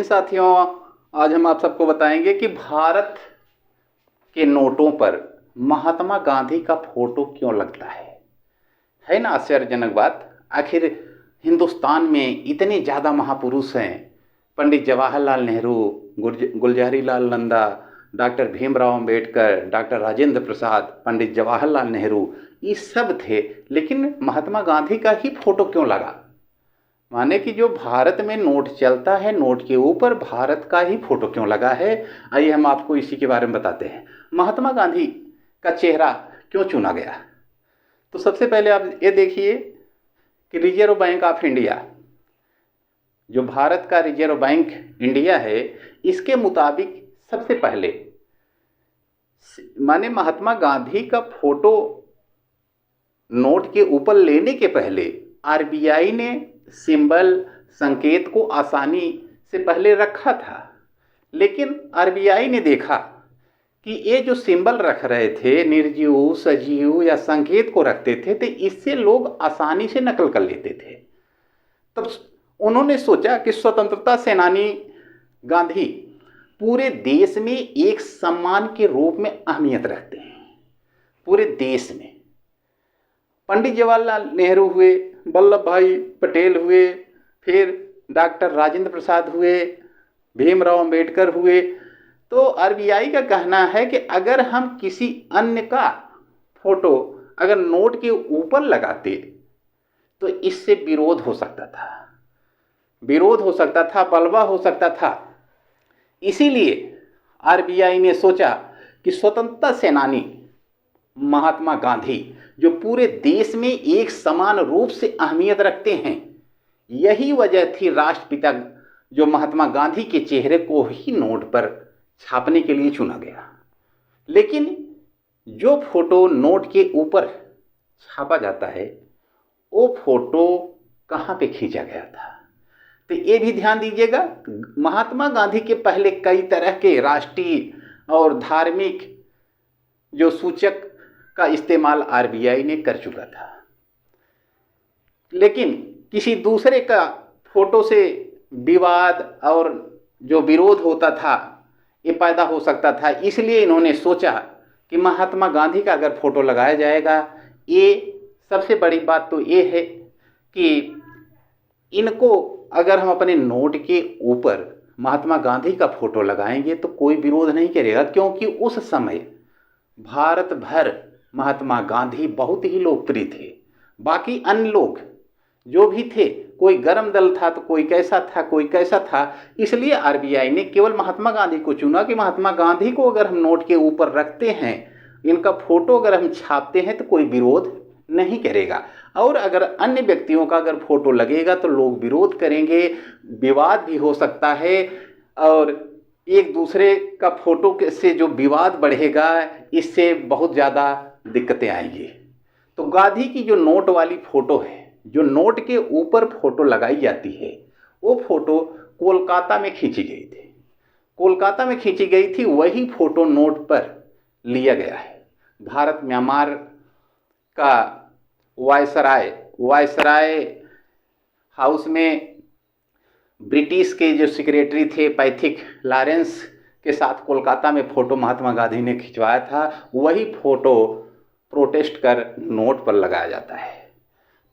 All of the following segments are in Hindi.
साथियों, आज हम आप सबको बताएंगे कि भारत के नोटों पर महात्मा गांधी का फोटो क्यों लगता है ना आश्चर्यजनक बात। आखिर हिंदुस्तान में इतने ज़्यादा महापुरुष हैं, पंडित जवाहरलाल नेहरू, गुलजारी लाल नंदा, डॉक्टर भीमराव अंबेडकर, डॉक्टर राजेंद्र प्रसाद, पंडित जवाहरलाल नेहरू, ये सब थे, लेकिन महात्मा गांधी का ही फोटो क्यों लगा? माने कि जो भारत में नोट चलता है, नोट के ऊपर भारत का ही फोटो क्यों लगा है? आइए हम आपको इसी के बारे में बताते हैं। महात्मा गांधी का चेहरा क्यों चुना गया? तो सबसे पहले आप ये देखिए कि रिजर्व बैंक ऑफ इंडिया, जो भारत का रिजर्व बैंक इंडिया है, इसके मुताबिक सबसे पहले माने महात्मा गांधी का फोटो नोट के ऊपर लेने के पहले आरबीआई ने सिंबल, संकेत को आसानी से पहले रखा था, लेकिन आरबीआई ने देखा कि ये जो सिंबल रख रहे थे, निर्जीव, सजीव या संकेत को रखते थे, तो इससे लोग आसानी से नकल कर लेते थे। तब उन्होंने सोचा कि स्वतंत्रता सेनानी गांधी पूरे देश में एक सम्मान के रूप में अहमियत रखते हैं। पूरे देश में पंडित जवाहरलाल नेहरू हुए, वल्लभ भाई पटेल हुए, फिर डॉक्टर राजेंद्र प्रसाद हुए, भीमराव अंबेडकर हुए। तो आरबीआई का कहना है कि अगर हम किसी अन्य का फोटो अगर नोट के ऊपर लगाते तो इससे विरोध हो सकता था, बलवा हो सकता था। इसीलिए आरबीआई ने सोचा कि स्वतंत्रता सेनानी महात्मा गांधी, जो पूरे देश में एक समान रूप से अहमियत रखते हैं, यही वजह थी राष्ट्रपिता जो महात्मा गांधी के चेहरे को ही नोट पर छापने के लिए चुना गया। लेकिन जो फोटो नोट के ऊपर छापा जाता है, वो फोटो कहाँ पे खींचा गया था? तो ये भी ध्यान दीजिएगा, महात्मा गांधी के पहले कई तरह के राष्ट्रीय और धार्मिक जो सूचक का इस्तेमाल आरबीआई ने कर चुका था, लेकिन किसी दूसरे का फोटो से विवाद और जो विरोध होता था ये पैदा हो सकता था। इसलिए इन्होंने सोचा कि महात्मा गांधी का अगर फोटो लगाया जाएगा, ये सबसे बड़ी बात तो ये है कि इनको अगर हम अपने नोट के ऊपर महात्मा गांधी का फोटो लगाएंगे तो कोई विरोध नहीं करेगा, क्योंकि उस समय भारत भर महात्मा गांधी बहुत ही लोकप्रिय थे। बाकी अन्य लोग जो भी थे, कोई गरम दल था तो कोई कैसा था, कोई कैसा था। इसलिए आरबीआई ने केवल महात्मा गांधी को चुना कि महात्मा गांधी को अगर हम नोट के ऊपर रखते हैं, इनका फोटो अगर हम छापते हैं तो कोई विरोध नहीं करेगा। और अगर अन्य व्यक्तियों का अगर फोटो लगेगा तो लोग विरोध करेंगे, विवाद भी हो सकता है, और एक दूसरे का फोटो से जो विवाद बढ़ेगा, इससे बहुत ज़्यादा दिक्कतें आएंगी। तो गांधी की जो नोट वाली फोटो है, जो नोट के ऊपर फोटो लगाई जाती है, वो फोटो कोलकाता में खींची गई थी। कोलकाता में खींची गई थी, वही फोटो नोट पर लिया गया है। भारत म्यांमार का वायसराय हाउस में ब्रिटिश के जो सेक्रेटरी थे पैथिक लॉरेंस के साथ कोलकाता में फ़ोटो महात्मा गांधी ने खिंचवाया था, वही फ़ोटो प्रोटेस्ट कर नोट पर लगाया जाता है।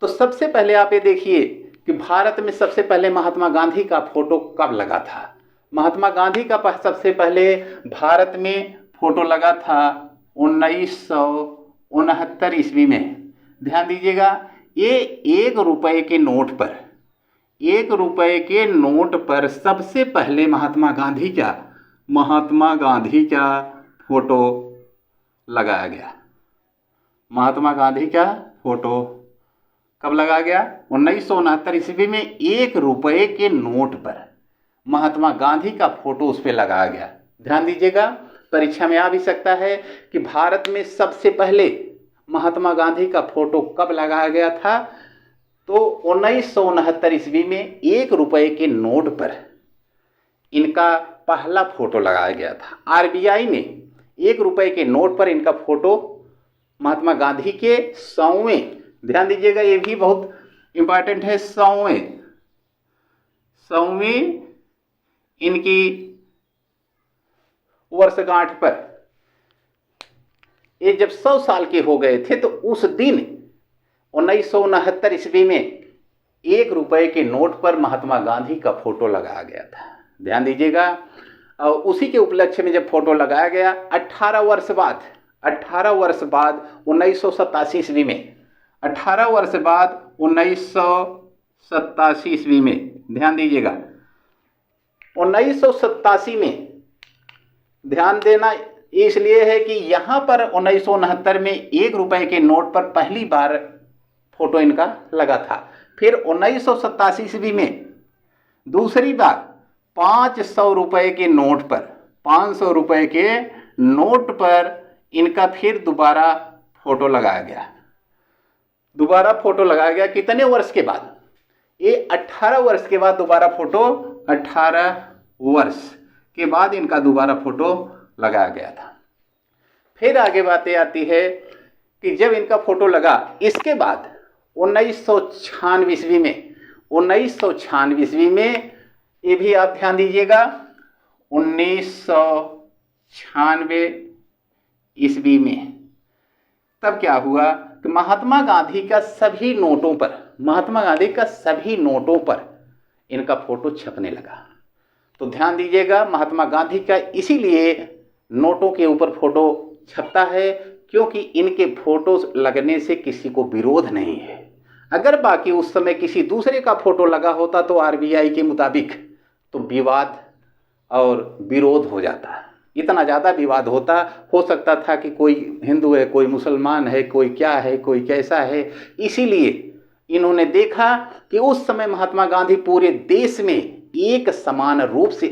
तो सबसे पहले आप ये देखिए कि भारत में सबसे पहले महात्मा गांधी का फ़ोटो कब लगा था। महात्मा गांधी का सबसे पहले भारत में फ़ोटो लगा था 1969 ईस्वी में। ध्यान दीजिएगा, ये 1 रुपये के नोट पर, 1 रुपये के नोट पर सबसे पहले महात्मा गांधी का फोटो लगाया गया। महात्मा गांधी का फोटो कब लगाया गया? 1969 ईस्वी में 1 रुपये के नोट पर महात्मा गांधी का फोटो उस पर लगाया गया। ध्यान दीजिएगा, परीक्षा में आ भी सकता है कि भारत में सबसे पहले महात्मा गांधी का फोटो कब लगाया गया था। तो 1969 ईस्वी में 1 रुपये के नोट पर इनका पहला फोटो लगाया गया था। आरबीआई ने 1 रुपये के नोट पर इनका फोटो महात्मा गांधी के 100वें, ध्यान दीजिएगा ये भी बहुत इंपॉर्टेंट है, 100वें इनकी वर्षगांठ पर ये जब 100 साल के हो गए थे तो उस दिन 1969 ईस्वी में 1 रुपए के नोट पर महात्मा गांधी का फोटो लगाया गया था। ध्यान दीजिएगा। और उसी के उपलक्ष्य में जब फोटो लगाया गया 18 वर्ष बाद 1987 ईस्वी में 18 वर्ष बाद 1987 ईस्वी में, ध्यान दीजिएगा, 1987 में, ध्यान देना इसलिए है कि यहाँ पर 1969 में 1 रुपए के नोट पर पहली बार फोटो इनका लगा था। फिर 1987 ईस्वी में दूसरी बार 500 रुपए के नोट पर, 500 रुपए के नोट पर इनका फिर दोबारा फोटो लगाया गया। दोबारा फोटो लगाया गया कितने वर्ष के बाद? ये 18 वर्ष के बाद दोबारा फोटो, 18 वर्ष के बाद इनका दोबारा फोटो लगाया गया था। फिर आगे बातें आती है कि जब इनका फोटो लगा, इसके बाद 1996 ईस्वी में, 1996 ईस्वी में, ये भी आप ध्यान दीजिएगा, 1996 ईस्वी में तब क्या हुआ कि महात्मा गांधी का सभी नोटों पर, महात्मा गांधी का सभी नोटों पर इनका फोटो छपने लगा। तो ध्यान दीजिएगा, महात्मा गांधी का इसीलिए नोटों के ऊपर फोटो छपता है क्योंकि इनके फोटो लगने से किसी को विरोध नहीं है। अगर बाकी उस समय किसी दूसरे का फोटो लगा होता तो आरबीआई के मुताबिक तो विवाद और विरोध हो जाता, इतना ज़्यादा विवाद हो सकता था कि कोई हिंदू है, कोई मुसलमान है, कोई क्या है, कोई कैसा है। इसीलिए इन्होंने देखा कि उस समय महात्मा गांधी पूरे देश में एक समान रूप से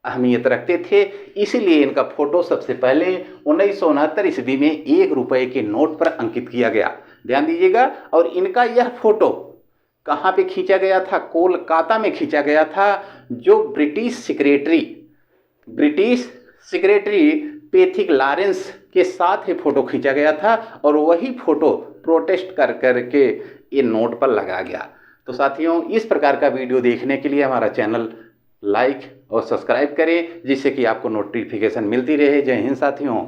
अहमियत रखते थे, इसीलिए इनका फोटो सबसे पहले 1969 ईस्वी में 1 रुपए के नोट पर अंकित किया गया। ध्यान दीजिएगा। और इनका यह फोटो कहाँ पे खींचा गया था? कोलकाता में खींचा गया था, जो ब्रिटिश सेक्रेटरी पैथिक लॉरेंस के साथ ये फोटो खींचा गया था और वही फोटो प्रोटेस्ट कर करके ये नोट पर लगा गया। तो साथियों, इस प्रकार का वीडियो देखने के लिए हमारा चैनल लाइक और सब्सक्राइब करें जिससे कि आपको नोटिफिकेशन मिलती रहे। जय हिंद साथियों।